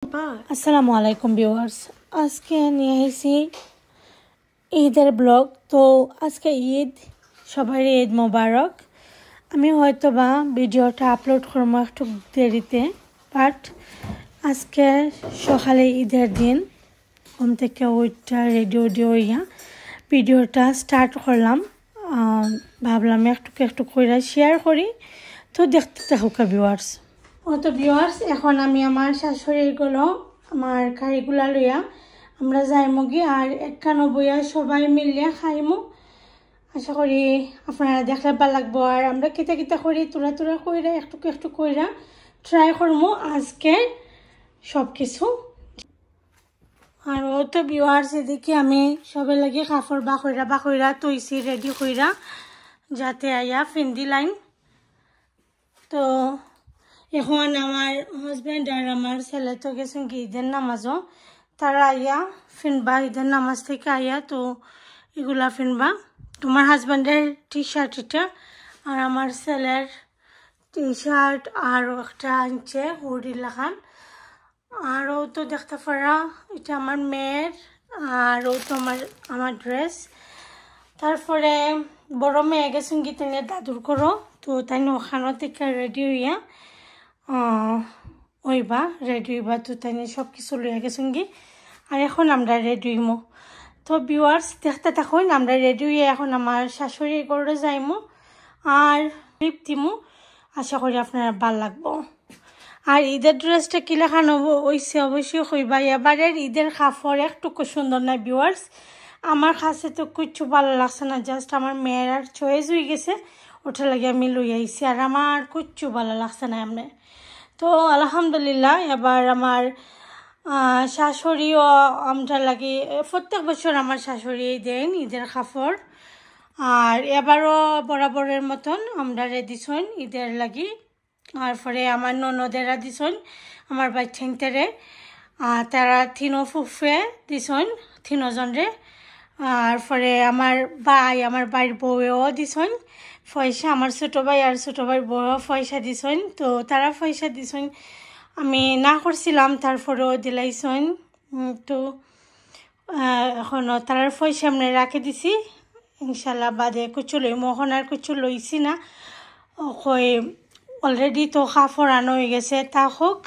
আসসালামু আলাইকুম ভিউয়ার্স, আজকে নিয়ে এসেছি ঈদের ব্লগ। তো আজকে ঈদ, সবার ঈদ মোবারক। আমি হয়তো বা ভিডিওটা আপলোড করবো একটু দেরিতে, বাট আজকে সকালে ঈদের দিন ঘুম থেকে ওইটা রেডি হইয়া ভিডিওটা স্টার্ট করলাম। ভাবলাম একটু করে শেয়ার করি, তো দেখতে থাকুক ভিউয়ার্স। তো ভিউয়ার্স, এখন আমি আমার শাশুড়িগুলো আমার গাড়িগুলা লইয়া আমরা যাইমো গিয়ে আর একখানো বইয়া সবাই মিলিয়ে খাইমো। আশা করি আপনারা দেখলে ভালো লাগবো। আর আমরা কিতা করি তোরা কইরা একটু কইরা ট্রাই করবো আজকে সব কিছু। আর ও তো ভিউয়ার্স, এদিকে আমি সবাই লাগে কাপড় বাকইরা তৈছি রেডি কইরা যাতে আইয়া ফিন্দি লাইন। তো এখন আমার হাজব্যান্ড আর আমার ছেলে তো গেছেন কি ঈদের নামাজও, তারা আইয়া ফিনবা ঈদের নামাজ থেকে আইয়া, তো এগুলা ফিনবা। তোমার হাজব্যান্ডের টি শার্ট এটা, আর আমার ছেলের টি শার্ট আর একটা আনছে হুডি লাগান। আর ও তো দেখতে পারা এটা আমার মেয়ের, আর ও তো আমার ড্রেস। তারপরে বড় মেয়ে গেছেন কি তিনি দাদুর করো, তো তাই ওখানো থেকে রেডি হইয়া রেডি হইবা। তো তাই সব কিছু লইয়া গেছেন কি, আর এখন আমরা রেডি হইমো। তো ভিউয়ার্স দেখতে থাকুন, আমরা রেডি হইয়া এখন আমার শাশুড়ির ঘরে যাইমো আর ক্লিপ দিমো। আশা করি আপনারা ভাল লাগবো। আর ঈদের ড্রেসটা কি লেখা নেবো ওইসে অবশ্যই হইবা। এবারের ঈদের কাপড় একটুকু সুন্দর না ভিউয়ার্স, আমার কাছে তো কিচ্ছু ভালো লাগছে না। জাস্ট আমার মেয়ের আর চয়েস হয়ে গেছে, ওটা লাগে আমি লই আইছি, আর আমার কিচ্ছু ভালো লাগছে না এমনি। তো আলহামদুলিল্লাহ, এবার আমার শাশুড়িও আমরা লাগে প্রত্যেক বছর আমার শাশুড়ি দেন ঈদের কাপড়, আর এবারও বরাবরের মতন আমরা দিছন ঈদের লাগি। আর পরে আমার ননদেরা দিছন আমার বাচ্চাইনটারে, তারা তিনো ফুফে দিছন তিনজনরে। আর পরে আমার বাইর বউও দিছন পয়সা, আমার ছোটো ভাই আর ছোটো ভাইয়ের বউও পয়সা দিছন। তো তারা পয়সা দিছন, আমি না করছিলাম, তারপরেও দিলাইছন। তো এখনও তারার পয়সা আমরা রাখে দিছি, ইনশাল্লাহ বাদে কুচু লইমো। এখন আর কুচু লইছি না, অলরেডি তো কাপড় আনো হয়ে গেছে, তা হোক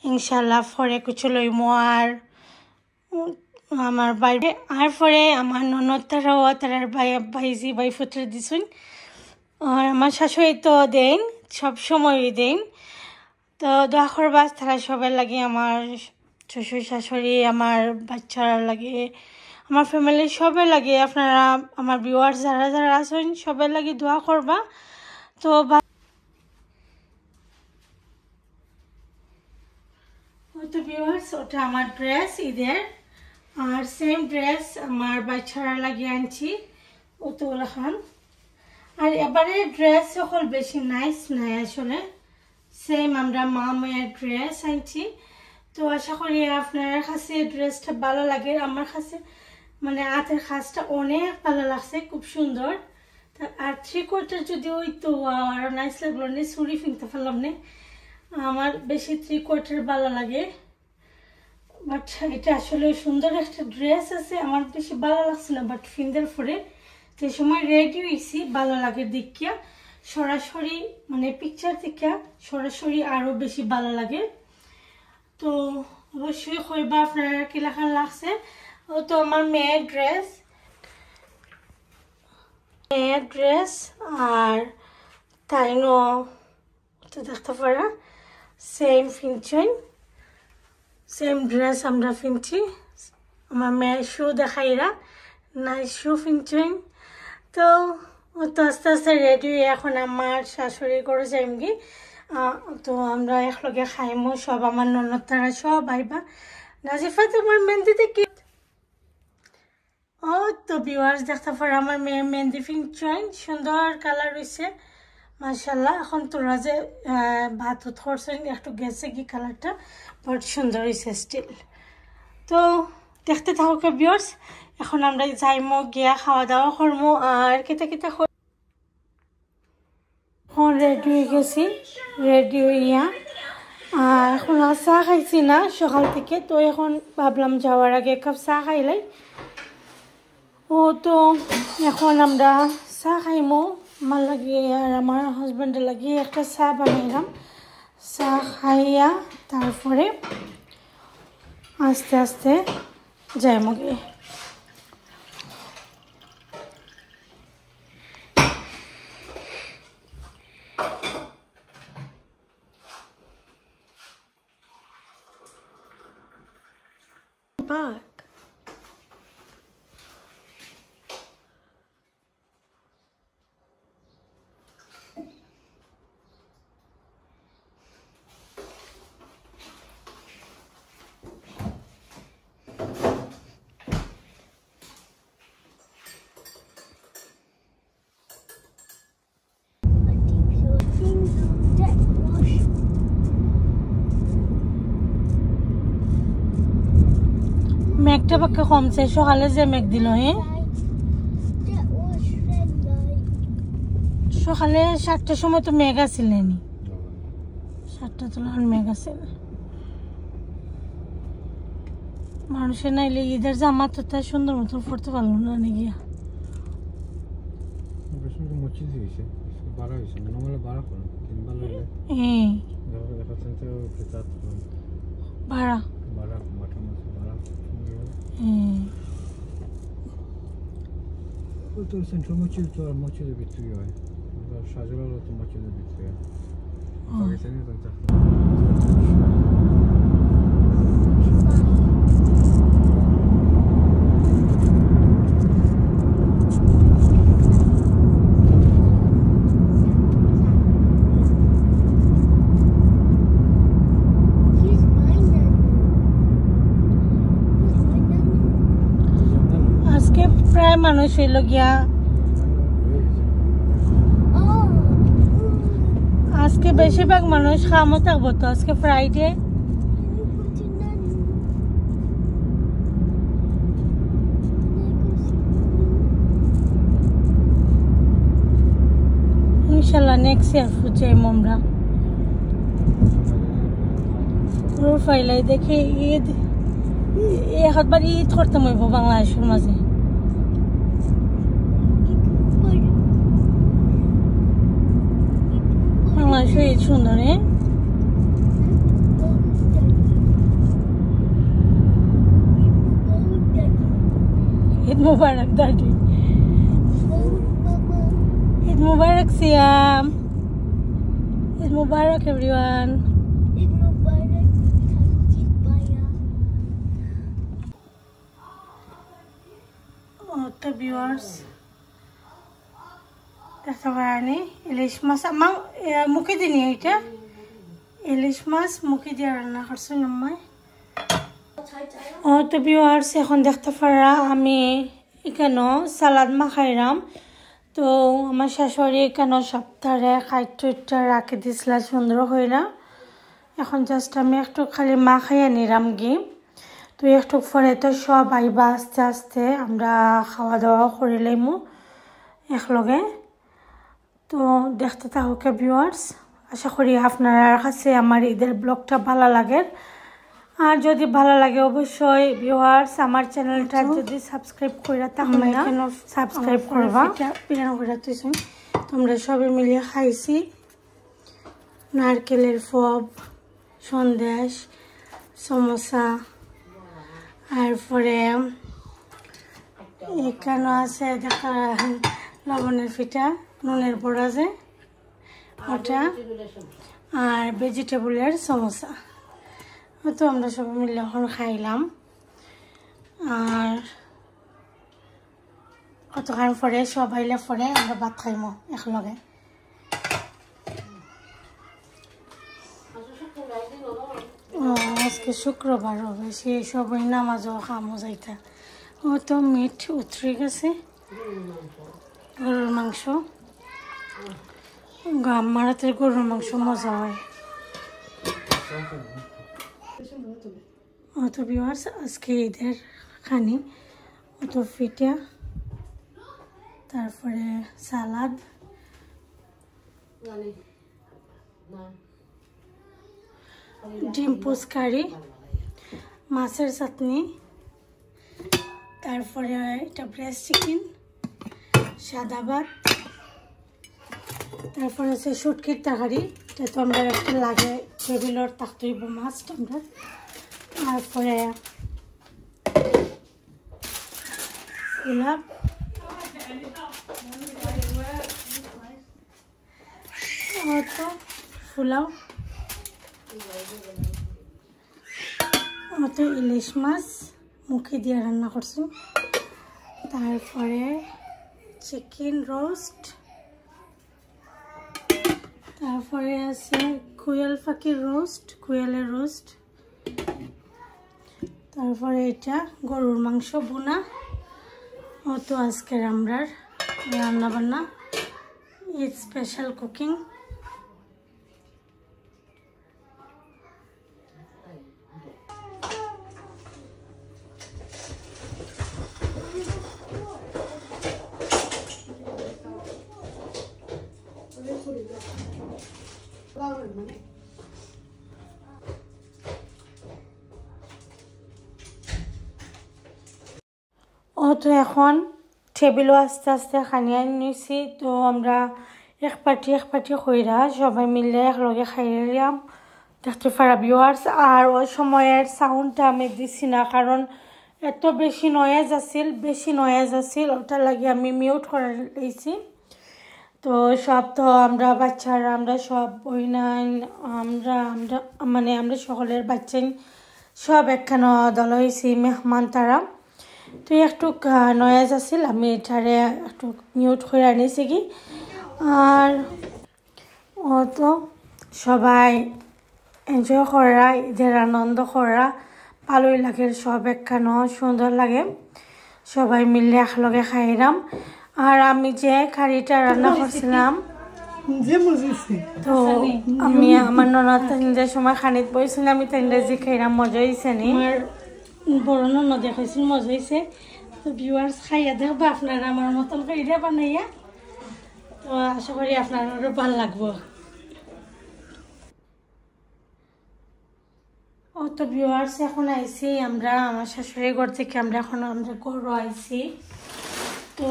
ইনশাল্লাহ পরে কুচু লইমো। আর আমার বাইরে আর পরে আমার ননদ তারার ভাই ফুটরে দিছুন। আর আমার শাশুড়ি তো দেন, সব সময় দেন। তো দোয়া করবা তারা সবাই লাগে, আমার শ্বশুর শাশুড়ি, আমার বাচ্চারা লাগে, আমার ফ্যামিলির সবাই লাগে। আপনারা আমার ভিউয়ার্স যারা আছেন সবাই লাগে দোয়া করবা। তো ভিউয়ার্স, ওটা আমার ড্রেস ঈদের, আর সেম ড্রেস আমার বাচ্চারা লাগিয়ে আনছি ও তো খান। আর এবারে ড্রেস সকল বেশি নাইস নাই, আসলে সেম আমরা মা মেয়ের ড্রেস আনছি। তো আশা করি আপনার কাছে ড্রেসটা ভালো লাগে। আমার কাছে মানে হাতের কাজটা অনেক ভালো লাগছে, খুব সুন্দর। আর 3/4 যদি ওই তো আরো নাইস লাগলো না, চুরি ফিনতে পারলাম না। আমার বেশি 3/4 ভালো লাগে, বাট এটা আসলে সুন্দর একটা ড্রেস আছে, আমার বেশি ভালো লাগছে না। বাট ফিন্দের পরে যে সময় রেডি হয়েছি ভালো লাগে দেখিয়া, সরাসরি মানে পিকচার থেকে সরাসরি আরো বেশি ভালো লাগে। তো অবশ্যই কইবা আপনারা কি লেখা লাগছে। ও তো আমার মেয়ের ড্রেস আর তাই তো দেখতে পারা সেম ফিনছেন, সেম ড্রেস আমরা ফিনছি। আমার মেয়ের শু দেখাইরা নাই শু ফিনছেন। তো আস্তে আস্তে রেডি হয়ে এখন আমার শাশুড়ি করে যাইমগি। তো আমরা একলগে খাইমো সব, আমার ননদ তারা সব আইবা। নাজিফা তোমার মেহেন্দিতে কি? ও তো ভিউয়ার্স দেখতে পারো আমার মেয়ে মেহেন্দি ফিনছেন, সুন্দর কালার হয়েছে মাশাল্লাহ। এখন তোরা যে ভাত করছেন একটু গেছে কি কালারটা, বাট সুন্দর হয়েছে স্টিল। তো দেখতে থাকুক ভিউয়ার্স, এখন আমরা যাইমো গিয়া খাওয়া দাওয়া করবো। আর কেতা এখন রেডি হয়ে গেছি, রেডি হইয়া এখন আর চা খাইছি না সকাল থেকে, তো এখন ভাবলাম যাওয়ার আগে এক কাপ চা খাইলাই। তো এখন আমরা চা খাইমো, আমার লাগিয়ে আর আমার হাজব্যান্ডের লাগিয়ে একটা চা বানাইলাম। চা খাইয়া তারপরে আস্তে আস্তে যাইমো গিয়ে। Back. মেঘটা পাক্কা কমছে, সকালে যে মেঘ দিল সকালে 7টার সময় তো মেঘ আসিলেনি, 7টা তো মেঘ আসিল। মানুষের নাইলে ঈদের জামা তো তাই সুন্দর মতন পড়তে পারলো না গিয়া। ভাড়া তো সেন্ট্রাল মসজিদ তো আর মসজিদের ভিতরে হয়, শাহজালাল তো মসজিদের ভিতরে পাকিস্তানি তো আজকে প্রায় মানুষ হইল গিয়া, আজকে বেশিরভাগ মানুষ খামো থাকবো, তো আজকে ফ্রাইডে। ইনশাল্লাহ নেক্সট ইয়ার ফুচাই আমরা ফাইলাই দেখি ঈদ একবার ঈদ করতাম হইব বাংলাদেশের মাঝে। বাংলাদেশে ঈদ সুন্দর, ঈদ মুবারক দাদি, ঈদ মুবারক সিয়াম, ঈদ মুবারক এভরিওয়ান। তো ভিউয়ার্স দেখতে পারেনি ইলিশ মাছ আমার মুখে দিনি, এটা ইলিশ মাছ মুখে দিয়ে রান্না করছিলাম মই। তো ভিউয়ার্স এখন দেখতে পারা আমি এখানে সালাদ মাখাইলাম। তো আমার শাশুড়ি এখানে সপ্তাহে খাইটা রাখি দিছিল সুন্দর হইলা। এখন জাস্ট আমি একটু খালি মাখাইয়া নিলাম গি। তো একটু পরে তো সব আইবা আস্তে আস্তে আমরা খাওয়া দাওয়া করিলামু একলগে। তো দেখতে থাকুক ভিউয়ার্স, আশা করি আপনার কাছে আমার ঈদের ব্লগটা ভালো লাগে। আর যদি ভালো লাগে অবশ্যই ভিউয়ার্স আমার চ্যানেলটা যদি সাবস্ক্রাইব করে থাকেন না সাবস্ক্রাইব করবা। পিরানো করে তুইছি তোমরা সবাই মিলিয়ে খাইছি নারকেলের ফব, সন্দেশ, সমোসা, তারপরে এখানে আছে দেখা লবণের পিঠা, নুনের বড়া যে ওটা, আর ভেজিটেবলের সমোসা। তো আমরা সবাই মিলে এখন খাইলাম। আর কতক্ষণ পরে সবাইলে পরে আমরা ভাত খাইমো একলগে। আজকে শুক্রবার হবে, সে সবাই নামাজও খামো যাইতা। ও তো মিট উতরে গেছে, গরুর মাংস, আমার হাতের গরুর মাংস মজা হয়। অত ভিউয়ার্স আজকে ঈদের খানি অত পিঠা, তারপরে সালাদ, ডিম পুচকারি, মাছের চাটনি, তারপরে এটা ব্রেস্ট চিকেন, সাদা ভাত, তারপরে আছে শুটকির তরকারি, এটা তো আমরা একটা লাগে টেবিলর তাকতইব মাছটা আমরা। তারপরে পোলাও, পোলাও, তো ইলিশ মাছ মুখে দিয়ে রান্না করছি, তারপরে চিকেন রোস্ট, তারপরে আছে কোয়েল পাখির রোস্ট, কোয়েলের রোস্ট, তারপরে এটা গরুর মাংস বোনা। তো আজকের আমরার রান্না বান্না ঈদ স্পেশাল কুকিং। তো এখন টেবিলও আস্তে আস্তে খানিয়ে নিয়েছি। তো আমরা এক পাটি কইরা সবাই মিলে একলগে খাইলাম, দেখতে পারা ভিউয়ার্স। আর ওই সময়ের সাউন্ডটা আমি দিছি না, কারণ এত বেশি নয়েজ আছিল, ওটার লাগে আমি মিউট করে দিয়েছি। তো সব তো আমরা বাচ্চারা, আমরা সব বইনাই, আমরা সকলের বাচ্চাই সব একখান দল হয়েছি মেহমান তারা। তো একটু নয়েজ আছিল, আমি এটারে একটু মিউট করে আনিছি কি। আর তো সবাই এনজয় করা, ঈদের আনন্দ করা ভালোই লাগে, সব একখান সুন্দর লাগে, সবাই মিলে একলগে খাইলাম। আর আমি যে কারিটা রান্না করছিলাম, তো আমি আমার ননদ তিনটার সময় খানিত বইছিলাম, আমি তিনটা যে খাইলাম মজা হয়েছে নি, আমার বড় ননদ দেখাইছিল মজা হয়েছে। তো ভিউয়ার্স খাইয়া দেখবো আপনারা আমার মতন খাইয়া বানাইয়া, তো আশা করি আপনারও ভালো লাগবো। তো ভিউয়ার্স এখন আইছি আমরা আমার শাশুড়ির ঘর থেকে, আমরা ঘর আইছি। তো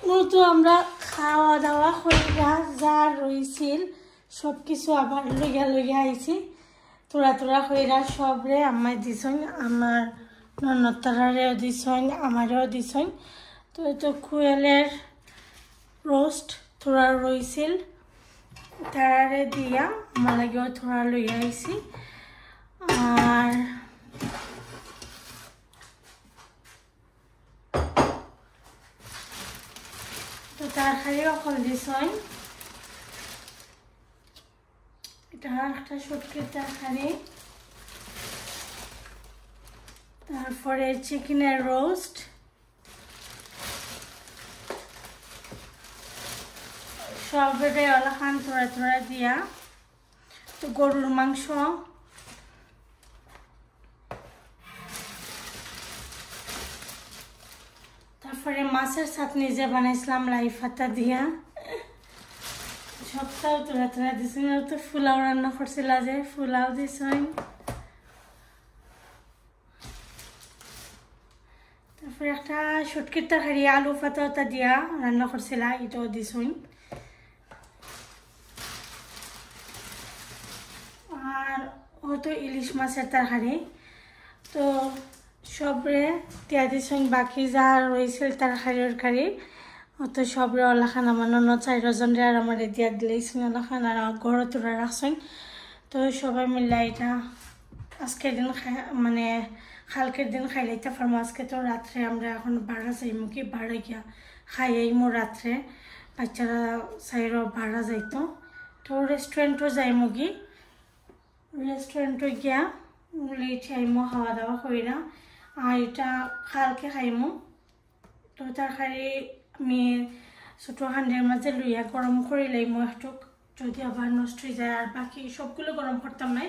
মূলত আমরা খাওয়া দাওয়া করিয়া যা রয়েছিল সব কিছু আবার লইয়া আইছি, তোরা কইরা সবরে আমায় দিছন, আমার ননদতারারেও দিছন, আমারও দিছন। তো এটা কোয়েলের রোস্ট তোরা রইছিল, তারারে দিয়া আমার লাগেও তোরা লইয়া আইছি। আর তো তরকারি অকল দিছন, এটা একটা শুটকির তরকারি, তারপরে চিকেনের রোস্ট, সবরে অলাখান তোরা দিয়া, তো গরুর মাংস, তারপরে মাছের চাটনি যে বানাইছিলাম লাই পাতা দিয়া, সবটাও তোরা দিছেন। তো পোলাও রান্না করছিল, যে পোলাও দিছেন, তারপরে একটা শুটকির তরকারি আলু পাতা দিয়া রান্না করছিল, এটাও দিছুন। আর তো ইলিশ মাছের তরকারি, তো সবরে দিয়া দিছুন। বাকি যা রয়েছিল তরকারি তো সবরে ওলাখান আমার ননদ 4 জনরে আর আমার দিয়া দিলেইছেন ওলাখান, আর ঘরে তোরা রাখছেন। তো সবাই মিলে এটা আজকের দিন মানে কালকের দিন খাইলাইতে পারবো। আজকে তো রাত্রে আমরা এখন বাড়া যাইমু কি, বাড়া গিয়া খাইয়াইমু রাত্রে, বাচ্চারা চাইরও বাড়া যাইতো। তো রেস্টুরেন্টও যাইমু কি, রেস্টুরেন্টও গিয়া লেট আইমু খাওয়া দাওয়া কইরা, আর এটা কালকে খাইমু। তো তরকারি আমি ছোটো হান্ডের মাঝে লইয়া গরম করে লাইমু একটু, যদি আবার নষ্ট হয়ে যায়। আর বাকি সবগুলো গরম করতাম না,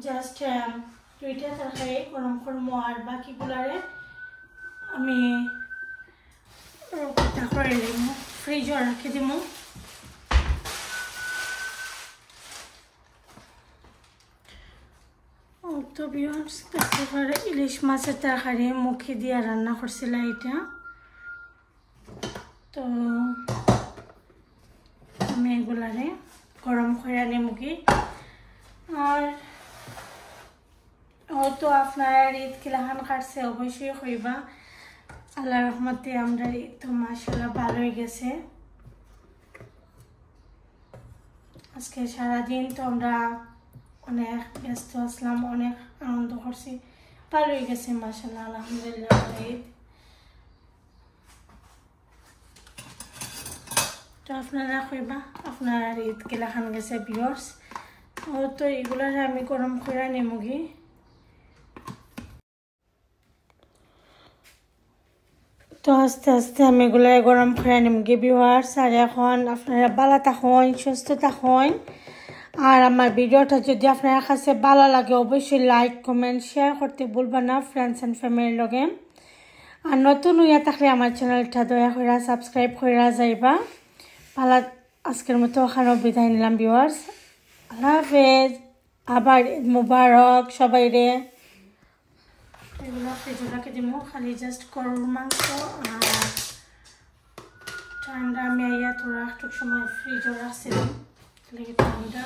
জাস্ট 2টা তরকারি গরম করবো, আর বাকিগুলারে আমি করে লাইমু, ফ্রিজও রাখি দিমু। তো ভিউয়ার্স দেখতে পারে ইলিশ মাছের তরকারি মুখি দিয়ে রান্না করছিলাম এটা। তো আমি এগুলারে গরম করে আনি মুখি। আর হয়তো আপনারা ঈদ কিলাখান কাটছে অবশ্যই হইবা। আল্লাহর রহমতে আমরা ঈদ তো মাশাআল্লাহ ভালোই গেছে। আজকে সারাদিন তো আমরা অনেক ব্যস্ত আসলাম, অনেক আনন্দ করছি, ভালোই গেছে মাশাআল্লাহ আলহামদুলিল্লাহ ঈদ। তো আপনারা কইবা আপনারা ঈদ কিলাখান গেছে ভিউয়ার্স। তো এগুলার আমি গরম করে নেমুগি। তো আস্তে আস্তে আমি এগুলো গরম করে নেমুগি ভিউয়ার্স। আর এখন আপনারা ভালো থাকুন, সুস্থ থাকুন। আর আমার ভিডিওটা যদি আপনার কাছে ভালো লাগে অবশ্যই লাইক কমেন্ট শেয়ার করতে ভুলবেন না ফ্রেন্ডস অ্যান্ড ফ্যামিলির লগে। আর নতুন হইয়া থাকলে আমার চ্যানেলটা দয়া করে সাবস্ক্রাইব করে যাইবা। ভালো আজকের মতো ওখানে বিদায় নিলাম ভিউয়ার্স। আল্লাহ হাফেজ, আবার ঈদ মুবারক সবাই রে। এগুলো ফ্রিজে রাখে দিব, খালি জাস্ট গরুর মাংস আর ঠান্ডা আমি আইয়া তোরা একটু সময় ফ্রিজে রাখছিলাম ঠান্ডা।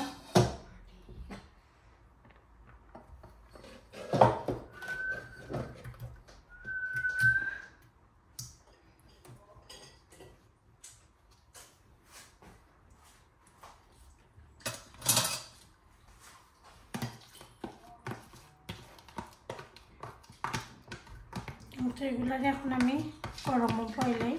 তো এগুলো এখন আমি গরম বইলাই